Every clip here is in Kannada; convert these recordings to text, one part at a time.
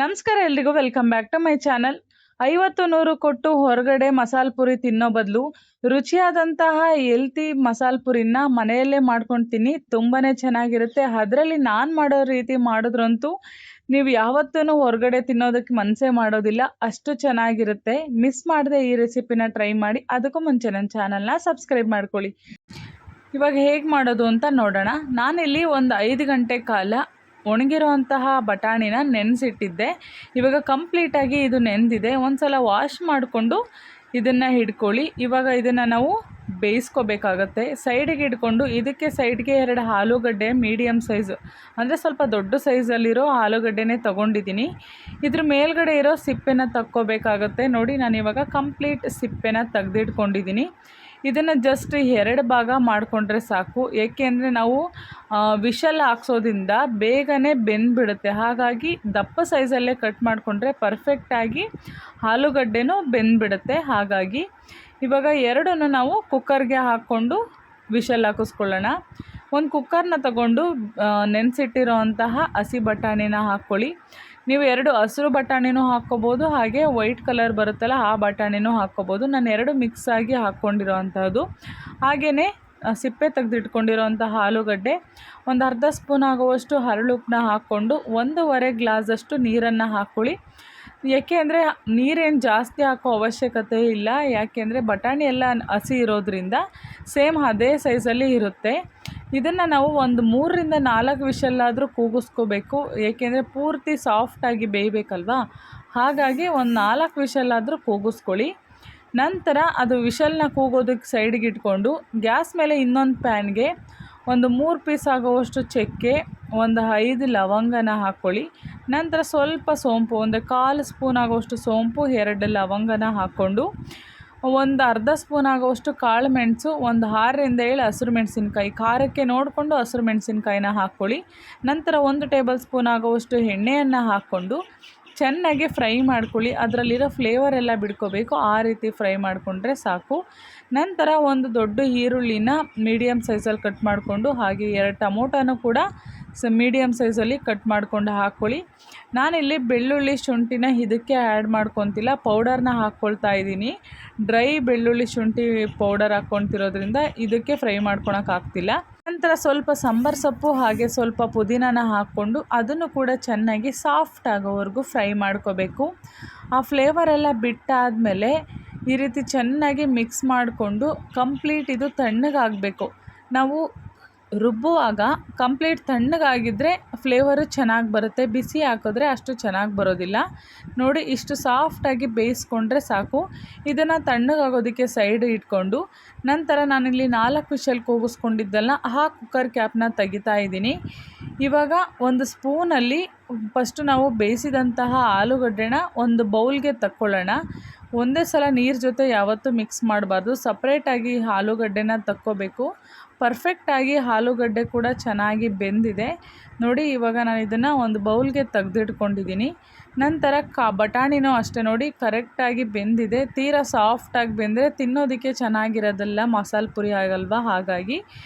ನಮಸ್ಕಾರ ಎಲ್ರಿಗೂ welcome back to my channel. 50-100 ಕೊಟ್ಟು ಹೊರಗಡೆ ಮಸಾಲ ಪುರಿ ತಿನ್ನೋ ಬದಲು ರುಚಿಯಾದಂತಹ ಹೆಲ್ತಿ ಮಸಾಲ ಪುರಿನ ಮನೆಯಲ್ಲೇ ಮಾಡ್ಕೊಂಡು ತಿನ್ನಿ. ತುಂಬಾನೇ ಚೆನ್ನಾಗಿರುತ್ತೆ. ಅದರಲ್ಲಿ ನಾನು ಮಾಡೋ ರೀತಿ ಮಾಡಿದ್ರಂತೂ ನೀವು ಯಾವತ್ತೂ ಹೊರಗಡೆ ತಿನ್ನೋದಕ್ಕೆ ಮನಸ್ಸೇ ಮಾಡೋದಿಲ್ಲ, ಅಷ್ಟು ಚೆನ್ನಾಗಿರುತ್ತೆ. ಮಿಸ್ ಮಾಡದೆ ಈ ರೆಸಿಪಿನ ಟ್ರೈ ಮಾಡಿ. ಅದಕ್ಕೂ ಮುಂಚೆ ನನ್ನ ಚಾನಲ್ನ ಸಬ್ಸ್ಕ್ರೈಬ್ ಮಾಡ್ಕೊಳ್ಳಿ. ಇವಾಗ ಹೇಗೆ ಮಾಡೋದು ಅಂತ ನೋಡೋಣ. ನಾನಿಲ್ಲಿ ಒಂದು 5 ಗಂಟೆ ಕಾಲ ಒಣಗಿರೋಂತಹ ಬಟಾಣಿನ ನೆನೆಸಿಟ್ಟಿದ್ದೆ. ಇವಾಗ ಕಂಪ್ಲೀಟಾಗಿ ಇದು ನೆಂದಿದೆ. ಒಂದು ಸಲ ವಾಶ್ ಮಾಡಿಕೊಂಡು ಇದನ್ನು ಹಿಡ್ಕೊಳ್ಳಿ. ಇವಾಗ ಇದನ್ನು ನಾವು ಬೇಯಿಸ್ಕೋಬೇಕಾಗತ್ತೆ. ಸೈಡಿಗೆ ಇಟ್ಕೊಂಡು ಇದಕ್ಕೆ ಸೈಡ್ಗೆ 2 ಆಲೂಗಡ್ಡೆ ಮೀಡಿಯಮ್ ಸೈಜು, ಅಂದರೆ ಸ್ವಲ್ಪ ದೊಡ್ಡ ಸೈಜಲ್ಲಿರೋ ಆಲೂಗಡ್ಡೆನೇ ತೊಗೊಂಡಿದ್ದೀನಿ. ಇದ್ರ ಮೇಲ್ಗಡೆ ಇರೋ ಸಿಪ್ಪೆನ ತಕ್ಕೋಬೇಕಾಗತ್ತೆ. ನೋಡಿ, ನಾನು ಇವಾಗ ಕಂಪ್ಲೀಟ್ ಸಿಪ್ಪೆನ ತೆಗೆದಿಟ್ಕೊಂಡಿದ್ದೀನಿ. ಇದನ್ನು ಜಸ್ಟ್ 2 ಭಾಗ ಮಾಡಿಕೊಂಡ್ರೆ ಸಾಕು. ಏಕೆಂದರೆ ನಾವು ವಿಷಲ್ ಹಾಕ್ಸೋದ್ರಿಂದ ಬೇಗನೆ ಬೆಂದ್ಬಿಡುತ್ತೆ. ಹಾಗಾಗಿ ದಪ್ಪ ಸೈಜಲ್ಲೇ ಕಟ್ ಮಾಡಿಕೊಂಡ್ರೆ ಪರ್ಫೆಕ್ಟಾಗಿ ಆಲೂಗಡ್ಡೆನೂ ಬೆಂದ್ಬಿಡುತ್ತೆ. ಹಾಗಾಗಿ ಇವಾಗ 2 ನಾವು ಕುಕ್ಕರ್ಗೆ ಹಾಕ್ಕೊಂಡು ವಿಷಲ್ ಹಾಕಿಸ್ಕೊಳ್ಳೋಣ. ಒಂದು ಕುಕ್ಕರ್ನ ತಗೊಂಡು ನೆನೆಸಿಟ್ಟಿರೋ ಅಂತಹ ಹಸಿ ಬಟಾಣಿನ ಹಾಕ್ಕೊಳ್ಳಿ. ನೀವು 2 ಹಸಿರು ಬಟಾಣಿನೂ ಹಾಕ್ಕೋಬೋದು, ಹಾಗೆ ವೈಟ್ ಕಲರ್ ಬರುತ್ತಲ್ಲ ಆ ಬಟಾಣಿನೂ ಹಾಕ್ಕೋಬೋದು. ನಾನು 2 ಮಿಕ್ಸ್ ಆಗಿ ಹಾಕ್ಕೊಂಡಿರೋ ಅಂಥದ್ದು. ಹಾಗೆಯೇ ಸಿಪ್ಪೆ ತೆಗೆದಿಟ್ಕೊಂಡಿರೋ ಅಂತಹ ಆಲೂಗಡ್ಡೆ, ಒಂದು ಅರ್ಧ ಸ್ಪೂನ್ ಆಗುವಷ್ಟು ಹರಳುಪ್ಪನ್ನ ಹಾಕ್ಕೊಂಡು 1.5 ಗ್ಲಾಸಷ್ಟು ನೀರನ್ನು ಹಾಕ್ಕೊಳ್ಳಿ. ಏಕೆ ಅಂದರೆ ನೀರೇನು ಜಾಸ್ತಿ ಹಾಕೋ ಅವಶ್ಯಕತೆ ಇಲ್ಲ, ಯಾಕೆಂದರೆ ಬಟಾಣಿ ಎಲ್ಲ ಹಸಿ ಇರೋದ್ರಿಂದ ಸೇಮ್ ಅದೇ ಸೈಜಲ್ಲಿ ಇರುತ್ತೆ. ಇದನ್ನು ನಾವು ಒಂದು 3ರಿಂದ 4 ವಿಷಲ್ಲಾದರೂ ಕೂಗಿಸ್ಕೋಬೇಕು. ಏಕೆಂದರೆ ಪೂರ್ತಿ ಸಾಫ್ಟಾಗಿ ಬೇಯಬೇಕಲ್ವಾ, ಹಾಗಾಗಿ ಒಂದು 4 ವಿಷಲ್ಲಾದರೂ ಕೂಗಿಸ್ಕೊಳ್ಳಿ. ನಂತರ ಅದು ವಿಷಲ್ನ ಕೂಗೋದಕ್ಕೆ ಸೈಡಿಗೆ ಇಟ್ಕೊಂಡು ಗ್ಯಾಸ್ ಮೇಲೆ ಇನ್ನೊಂದು ಪ್ಯಾನ್ಗೆ ಒಂದು 3 ಪೀಸ್ ಆಗುವಷ್ಟು ಚಕ್ಕೆ, ಒಂದು 5 ಲವಂಗನ ಹಾಕ್ಕೊಳ್ಳಿ. ನಂತರ ಸ್ವಲ್ಪ ಸೋಂಪು, ಒಂದು 1/4 ಸ್ಪೂನ್ ಆಗುವಷ್ಟು ಸೋಂಪು, 2 ಲವಂಗನ ಹಾಕ್ಕೊಂಡು ಒಂದು ಅರ್ಧ ಸ್ಪೂನ್ ಆಗುವಷ್ಟು ಕಾಳು ಮೆಣಸು, ಒಂದು 6ರಿಂದ 7 ಹಸಿರು ಮೆಣಸಿನ್ಕಾಯಿ, ಖಾರಕ್ಕೆ ನೋಡಿಕೊಂಡು ಹಸಿರು ಮೆಣಸಿನ್ಕಾಯಿನ ಹಾಕ್ಕೊಳ್ಳಿ. ನಂತರ 1 ಟೇಬಲ್ ಸ್ಪೂನ್ ಆಗುವಷ್ಟು ಎಣ್ಣೆಯನ್ನು ಹಾಕ್ಕೊಂಡು ಚೆನ್ನಾಗಿ ಫ್ರೈ ಮಾಡ್ಕೊಳ್ಳಿ. ಅದರಲ್ಲಿರೋ ಫ್ಲೇವರ್ ಎಲ್ಲ ಬಿಡ್ಕೋಬೇಕು, ಆ ರೀತಿ ಫ್ರೈ ಮಾಡಿಕೊಂಡ್ರೆ ಸಾಕು. ನಂತರ ಒಂದು ದೊಡ್ಡ ಈರುಳ್ಳಿನ ಮೀಡಿಯಮ್ ಸೈಜಲ್ಲಿ ಕಟ್ ಮಾಡಿಕೊಂಡು, ಹಾಗೆ 2 ಟೊಮೊಟೊನೂ ಕೂಡ ಮೀಡಿಯಮ್ ಸೈಜಲ್ಲಿ ಕಟ್ ಮಾಡ್ಕೊಂಡು ಹಾಕ್ಕೊಳ್ಳಿ. ನಾನಿಲ್ಲಿ ಬೆಳ್ಳುಳ್ಳಿ ಶುಂಠಿನ ಇದಕ್ಕೆ ಆ್ಯಡ್ ಮಾಡ್ಕೊತಿಲ್ಲ, ಪೌಡರ್ನ ಹಾಕ್ಕೊಳ್ತಾ ಇದ್ದೀನಿ. ಡ್ರೈ ಬೆಳ್ಳುಳ್ಳಿ ಶುಂಠಿ ಪೌಡರ್ ಹಾಕ್ಕೊತಿರೋದ್ರಿಂದ ಇದಕ್ಕೆ ಫ್ರೈ ಮಾಡ್ಕೊಳಕ್ಕಾಗ್ತಿಲ್ಲ. ನಂತರ ಸ್ವಲ್ಪ ಸಾಂಬಾರು ಸೊಪ್ಪು ಹಾಗೆ ಸ್ವಲ್ಪ ಪುದೀನನ ಹಾಕ್ಕೊಂಡು ಅದನ್ನು ಕೂಡ ಚೆನ್ನಾಗಿ ಸಾಫ್ಟ್ ಆಗೋವರೆಗೂ ಫ್ರೈ ಮಾಡ್ಕೋಬೇಕು. ಆ ಫ್ಲೇವರೆಲ್ಲ ಬಿಟ್ಟಾದಮೇಲೆ ಈ ರೀತಿ ಚೆನ್ನಾಗಿ ಮಿಕ್ಸ್ ಮಾಡಿಕೊಂಡು ಕಂಪ್ಲೀಟ್ ಇದು ತಣ್ಣಗಾಗಬೇಕು. ನಾವು ರುಬ್ಬುವಾಗ ಕಂಪ್ಲೀಟ್ ತಣ್ಣಗಾಗಿದ್ದರೆ ಫ್ಲೇವರು ಚೆನ್ನಾಗಿ ಬರುತ್ತೆ, ಬಿಸಿ ಹಾಕಿದ್ರೆ ಅಷ್ಟು ಚೆನ್ನಾಗಿ ಬರೋದಿಲ್ಲ. ನೋಡಿ, ಇಷ್ಟು ಸಾಫ್ಟಾಗಿ ಬೇಯಿಸ್ಕೊಂಡ್ರೆ ಸಾಕು. ಇದನ್ನು ತಣ್ಣಗಾಗೋದಕ್ಕೆ ಸೈಡ್ ಇಟ್ಕೊಂಡು ನಂತರ ನಾನಿಲ್ಲಿ 4 ವಿಷಲ್ ಕೂಗಿಸ್ಕೊಂಡಿದ್ದಲ್ಲ, ಆ ಕುಕ್ಕರ್ ಕ್ಯಾಪ್ನ ತೆಗಿತಾ ಇದ್ದೀನಿ. ಇವಾಗ ಒಂದು ಸ್ಪೂನಲ್ಲಿ ಫಸ್ಟು ನಾವು ಬೇಯಿಸಿದಂತಹ ಆಲೂಗಡ್ಡೆನ ಒಂದು ಬೌಲ್ಗೆ ತಕ್ಕೊಳ್ಳೋಣ. ಒಂದೇ ಸಲ ನೀರು ಜೊತೆ ಯಾವತ್ತೂ ಮಿಕ್ಸ್ ಮಾಡಬಾರ್ದು, ಸಪ್ರೇಟಾಗಿ ಆಲೂಗಡ್ಡೆನ ತಕ್ಕೋಬೇಕು. ಪರ್ಫೆಕ್ಟಾಗಿ ಆಲೂಗಡ್ಡೆ ಕೂಡ ಚೆನ್ನಾಗಿ ಬೆಂದಿದೆ. ನೋಡಿ, ಇವಾಗ ನಾನು ಇದನ್ನು ಒಂದು ಬೌಲ್ಗೆ ತೆಗೆದಿಟ್ಕೊಂಡಿದ್ದೀನಿ. ನಂತರ ಬಟಾಣಿನೂ ಅಷ್ಟೇ ನೋಡಿ, ಕರೆಕ್ಟಾಗಿ ಬೆಂದಿದೆ. ತೀರಾ ಸಾಫ್ಟಾಗಿ ಬೆಂದರೆ ತಿನ್ನೋದಕ್ಕೆ ಚೆನ್ನಾಗಿರೋದಿಲ್ಲ, ಮಸಾಲೆ ಪುರಿ ಆಗಲ್ವ. ಹಾಗಾಗಿ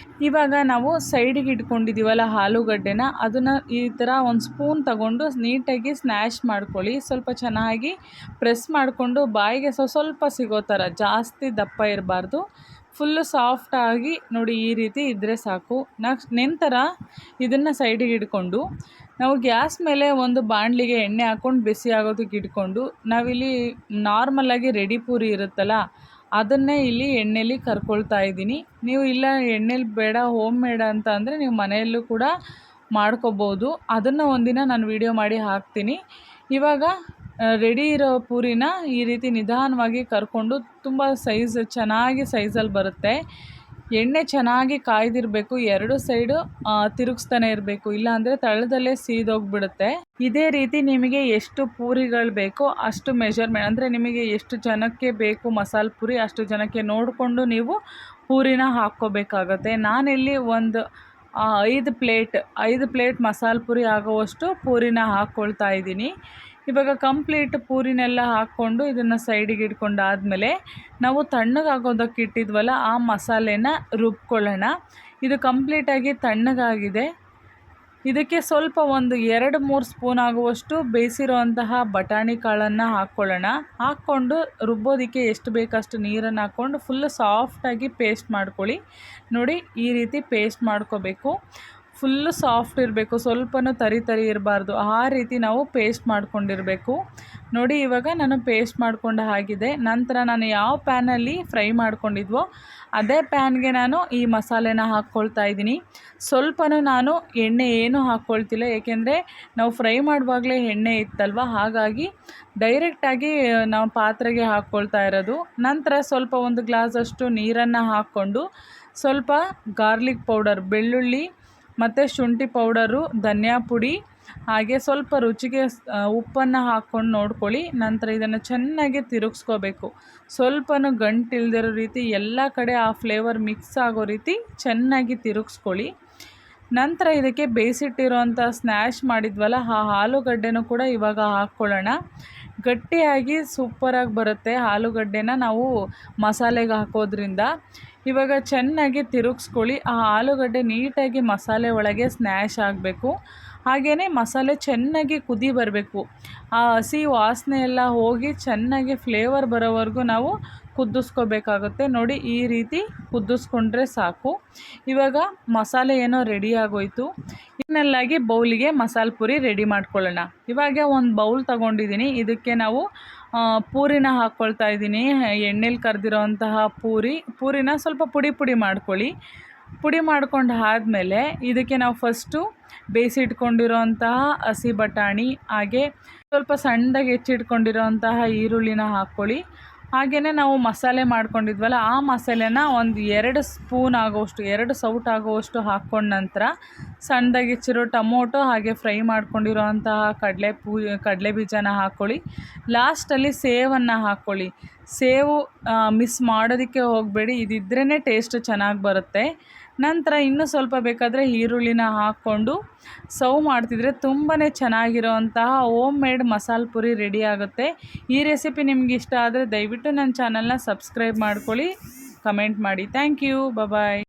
ಇವಾಗ ನಾವು ಸೈಡಿಗೆ ಇಟ್ಕೊಂಡಿದ್ದೀವಲ್ಲ ಆಲೂಗಡ್ಡೆನ, ಅದನ್ನು ಈ ಥರ ಒಂದು ಸ್ಪೂನ್ ತಗೊಂಡು ನೀಟಾಗಿ ಸ್ನ್ಯಾಶ್ ಮಾಡ್ಕೊಳ್ಳಿ. ಸ್ವಲ್ಪ ಚೆನ್ನಾಗಿ ಪ್ರೆಸ್ ಮಾಡಿಕೊಂಡು ಬಾಯಿಗೆ ಸ್ವಲ್ಪ ಸಿಗೋ ಥರ, ಜಾಸ್ತಿ ದಪ್ಪ ಇರಬಾರ್ದು, ಫುಲ್ಲು ಸಾಫ್ಟಾಗಿ ನೋಡಿ ಈ ರೀತಿ ಇದ್ದರೆ ಸಾಕು. ನಂತರ ಇದನ್ನು ಸೈಡಿಗೆ ಇಟ್ಕೊಂಡು ನಾವು ಗ್ಯಾಸ್ ಮೇಲೆ ಒಂದು ಬಾಣಲಿಗೆ ಎಣ್ಣೆ ಹಾಕ್ಕೊಂಡು ಬಿಸಿ ಆಗೋದಕ್ಕೆ ಇಟ್ಕೊಂಡು, ನಾವಿಲ್ಲಿ ನಾರ್ಮಲಾಗಿ ರೆಡಿ ಪೂರಿ ಇರುತ್ತಲ್ಲ ಅದನ್ನೇ ಇಲ್ಲಿ ಎಣ್ಣೆಲಿ ಕರ್ಕೊಳ್ತಾ ಇದ್ದೀನಿ. ನೀವು ಇಲ್ಲ ಎಣ್ಣೆಲಿ ಬೇಡ, ಹೋಮ್ ಮೇಡ್ ಅಂತ ಅಂದರೆ ನೀವು ಮನೆಯಲ್ಲೂ ಕೂಡ ಮಾಡ್ಕೋಬೋದು. ಅದನ್ನು ಒಂದಿನ ನಾನು ವಿಡಿಯೋ ಮಾಡಿ ಹಾಕ್ತೀನಿ. ಇವಾಗ ರೆಡಿ ಇರೋ ಪೂರಿನ ಈ ರೀತಿ ನಿಧಾನವಾಗಿ ಕರ್ಕೊಂಡು, ತುಂಬ ಚೆನ್ನಾಗಿ ಸೈಜಲ್ಲಿ ಬರುತ್ತೆ. ಎಣ್ಣೆ ಚೆನ್ನಾಗಿ ಕಾಯ್ದಿರಬೇಕು, 2 ಸೈಡು ತಿರುಗಿಸ್ತಾನೆ ಇರಬೇಕು, ಇಲ್ಲಾಂದರೆ ತಳದಲ್ಲೇ ಸೀದೋಗಿಬಿಡುತ್ತೆ. ಇದೇ ರೀತಿ ನಿಮಗೆ ಎಷ್ಟು ಪೂರಿಗಳು ಬೇಕೋ ಅಷ್ಟು ಮೆಷರ್ಮೆಂಟ್, ಅಂದರೆ ನಿಮಗೆ ಎಷ್ಟು ಜನಕ್ಕೆ ಬೇಕು ಮಸಾಲೆ ಪೂರಿ ಅಷ್ಟು ಜನಕ್ಕೆ ನೋಡಿಕೊಂಡು ನೀವು ಪೂರಿನ ಹಾಕ್ಕೋಬೇಕಾಗತ್ತೆ. ನಾನಿಲ್ಲಿ ಒಂದು 5 ಪ್ಲೇಟ್ ಮಸಾಲೆ ಪೂರಿ ಆಗೋವಷ್ಟು ಪೂರಿನ ಹಾಕ್ಕೊಳ್ತಾ ಇದ್ದೀನಿ. ಇವಾಗ ಕಂಪ್ಲೀಟ್ ಪೂರಿನೆಲ್ಲ ಹಾಕ್ಕೊಂಡು ಇದನ್ನು ಸೈಡಿಗೆ ಇಟ್ಕೊಂಡಾದಮೇಲೆ ನಾವು ತಣ್ಣಗಾಗೋದಕ್ಕೆ ಇಟ್ಟಿದ್ವಲ್ಲ ಆ ಮಸಾಲೆನ ರುಬ್ಕೊಳ್ಳೋಣ. ಇದು ಕಂಪ್ಲೀಟಾಗಿ ತಣ್ಣಗಾಗಿದೆ. ಇದಕ್ಕೆ ಸ್ವಲ್ಪ ಒಂದು 2-3 ಸ್ಪೂನ್ ಆಗುವಷ್ಟು ಬೇಯಿಸಿರುವಂತಹ ಬಟಾಣಿ ಕಾಳನ್ನು ಹಾಕ್ಕೊಳ್ಳೋಣ. ಹಾಕ್ಕೊಂಡು ರುಬ್ಬೋದಕ್ಕೆ ಎಷ್ಟು ಬೇಕಷ್ಟು ನೀರನ್ನು ಹಾಕ್ಕೊಂಡು ಫುಲ್ಲು ಸಾಫ್ಟಾಗಿ ಪೇಸ್ಟ್ ಮಾಡ್ಕೊಳ್ಳಿ. ನೋಡಿ ಈ ರೀತಿ ಪೇಸ್ಟ್ ಮಾಡ್ಕೋಬೇಕು. ಫುಲ್ಲು ಸಾಫ್ಟ್ ಇರಬೇಕು, ಸ್ವಲ್ಪನೂ ತರಿ ಇರಬಾರ್ದು. ಆ ರೀತಿ ನಾವು ಪೇಸ್ಟ್ ಮಾಡ್ಕೊಂಡಿರಬೇಕು. ನೋಡಿ ಇವಾಗ ನಾನು ಪೇಸ್ಟ್ ಮಾಡ್ಕೊಂಡು ಆಗಿದೆ. ನಂತರ ನಾನು ಯಾವ ಪ್ಯಾನಲ್ಲಿ ಫ್ರೈ ಮಾಡ್ಕೊಂಡಿದ್ವೋ ಅದೇ ಪ್ಯಾನ್ಗೆ ನಾನು ಈ ಮಸಾಲೆನ ಹಾಕ್ಕೊಳ್ತಾ ಇದ್ದೀನಿ. ಸ್ವಲ್ಪನೂ ನಾನು ಎಣ್ಣೆ ಏನೂ ಹಾಕ್ಕೊಳ್ತಿಲ್ಲ, ಏಕೆಂದರೆ ನಾವು ಫ್ರೈ ಮಾಡುವಾಗಲೇ ಎಣ್ಣೆ ಇತ್ತಲ್ವ, ಹಾಗಾಗಿ ಡೈರೆಕ್ಟಾಗಿ ನಾವು ಪಾತ್ರೆಗೆ ಹಾಕ್ಕೊಳ್ತಾ ಇರೋದು. ನಂತರ ಸ್ವಲ್ಪ ಒಂದು ಗ್ಲಾಸಷ್ಟು ನೀರನ್ನು ಹಾಕ್ಕೊಂಡು ಸ್ವಲ್ಪ ಗಾರ್ಲಿಕ್ ಪೌಡರ್, ಬೆಳ್ಳುಳ್ಳಿ ಮತ್ತು ಶುಂಠಿ ಪೌಡರು, ಧನಿಯಾ ಪುಡಿ, ಹಾಗೆ ಸ್ವಲ್ಪ ರುಚಿಗೆ ಉಪ್ಪನ್ನು ಹಾಕ್ಕೊಂಡು ನೋಡ್ಕೊಳ್ಳಿ. ನಂತರ ಇದನ್ನು ಚೆನ್ನಾಗಿ ತಿರುಗಿಸ್ಕೋಬೇಕು. ಸ್ವಲ್ಪನೂ ಗಂಟಿಲ್ದಿರೋ ರೀತಿ ಎಲ್ಲ ಕಡೆ ಆ ಫ್ಲೇವರ್ ಮಿಕ್ಸ್ ಆಗೋ ರೀತಿ ಚೆನ್ನಾಗಿ ತಿರುಗಿಸ್ಕೊಳ್ಳಿ. ನಂತರ ಇದಕ್ಕೆ ಬೇಯಿಸಿಟ್ಟಿರೋಂಥ ಸ್ನ್ಯಾಶ್ ಮಾಡಿದ್ವಲ್ಲ ಆ ಆಲೂಗಡ್ಡೆನೂ ಕೂಡ ಇವಾಗ ಹಾಕ್ಕೊಳ್ಳೋಣ. ಗಟ್ಟಿಯಾಗಿ ಸೂಪರಾಗಿ ಬರುತ್ತೆ ಆಲೂಗಡ್ಡೆನ ನಾವು ಮಸಾಲೆಗೆ ಹಾಕೋದ್ರಿಂದ. ಇವಾಗ ಚೆನ್ನಾಗಿ ತಿರುಗಿಸ್ಕೊಳ್ಳಿ. ಆ ಆಲೂಗಡ್ಡೆ ನೀಟಾಗಿ ಮಸಾಲೆ ಒಳಗೆ ಸ್ನ್ಯಾಶ್ ಆಗಬೇಕು. ಹಾಗೆಯೇ ಮಸಾಲೆ ಚೆನ್ನಾಗಿ ಕುದಿ ಬರಬೇಕು. ಆ ಹಸಿ ವಾಸನೆ ಎಲ್ಲ ಹೋಗಿ ಚೆನ್ನಾಗಿ ಫ್ಲೇವರ್ ಬರೋವರೆಗೂ ನಾವು ಕುದಿಸ್ಕೋಬೇಕಾಗುತ್ತೆ. ನೋಡಿ ಈ ರೀತಿ ಕುದಿಸ್ಕೊಂಡ್ರೆ ಸಾಕು. ಇವಾಗ ಮಸಾಲೆ ಏನೋ ರೆಡಿ ಆಗೋಯ್ತು. ಇನ್ನೆಲ್ಲಾಗಿ ಬೌಲಿಗೆ ಮಸಾಲೆ ಪುರಿ ರೆಡಿ ಮಾಡ್ಕೊಳ್ಳೋಣ. ಇವಾಗ ಒಂದು ಬೌಲ್ ತೊಗೊಂಡಿದ್ದೀನಿ. ಇದಕ್ಕೆ ನಾವು ಪೂರಿನ ಹಾಕ್ಕೊಳ್ತಾ ಇದ್ದೀನಿ. ಎಣ್ಣೆಲಿ ಕರೆದಿರೋಂತಹ ಪೂರಿನ ಸ್ವಲ್ಪ ಪುಡಿ ಮಾಡ್ಕೊಳ್ಳಿ. ಪುಡಿ ಮಾಡ್ಕೊಂಡು ಆದಮೇಲೆ ಇದಕ್ಕೆ ನಾವು ಫಸ್ಟು ಬೇಯಿಸಿಟ್ಕೊಂಡಿರೋಂತಹ ಹಸಿ ಬಟಾಣಿ, ಹಾಗೆ ಸ್ವಲ್ಪ ಸಣ್ಣದಾಗಿ ಹೆಚ್ಚಿಟ್ಕೊಂಡಿರೋಂತಹ ಈರುಳ್ಳಿನ ಹಾಕ್ಕೊಳ್ಳಿ. ಹಾಗೆಯೇ ನಾವು ಮಸಾಲೆ ಮಾಡ್ಕೊಂಡಿದ್ವಲ್ಲ ಆ ಮಸಾಲೆನ ಒಂದು 2 ಸ್ಪೂನ್ ಆಗೋಷ್ಟು, 2 ಸೌಟ್ ಆಗೋವಷ್ಟು ಹಾಕ್ಕೊಂಡ ನಂತರ ಸಣ್ಣದಾಗಿ ಹೆಚ್ಚಿರೋ ಟೊಮೊಟೊ, ಹಾಗೆ ಫ್ರೈ ಮಾಡ್ಕೊಂಡಿರೋಂತಹ ಕಡಲೆ ಬೀಜನ ಹಾಕ್ಕೊಳ್ಳಿ. ಲಾಸ್ಟಲ್ಲಿ ಸೇವನ್ನು ಹಾಕ್ಕೊಳ್ಳಿ. ಸೇವು ಮಿಸ್ ಮಾಡೋದಕ್ಕೆ ಹೋಗಬೇಡಿ, ಇದಿದ್ರೇ ಟೇಸ್ಟ್ ಚೆನ್ನಾಗಿ ಬರುತ್ತೆ. ನಂತರ ಇನ್ನೂ ಸ್ವಲ್ಪ ಬೇಕಾದರೆ ಈರುಳ್ಳಿನ ಹಾಕ್ಕೊಂಡು ಸರ್ವ್ ಮಾಡ್ತಿದ್ರೆ ತುಂಬಾ ಚೆನ್ನಾಗಿರೋವಂತಹ ಹೋಮ್ ಮೇಡ್ ಮಸಾಲೆ ಪುರಿ ರೆಡಿ ಆಗುತ್ತೆ. ಈ ರೆಸಿಪಿ ನಿಮ್ಗೆ ಇಷ್ಟ ಆದರೆ ದಯವಿಟ್ಟು ನನ್ನ ಚಾನಲ್ನ ಸಬ್ಸ್ಕ್ರೈಬ್ ಮಾಡ್ಕೊಳ್ಳಿ, ಕಮೆಂಟ್ ಮಾಡಿ. Thank you. ಬಾಯ್.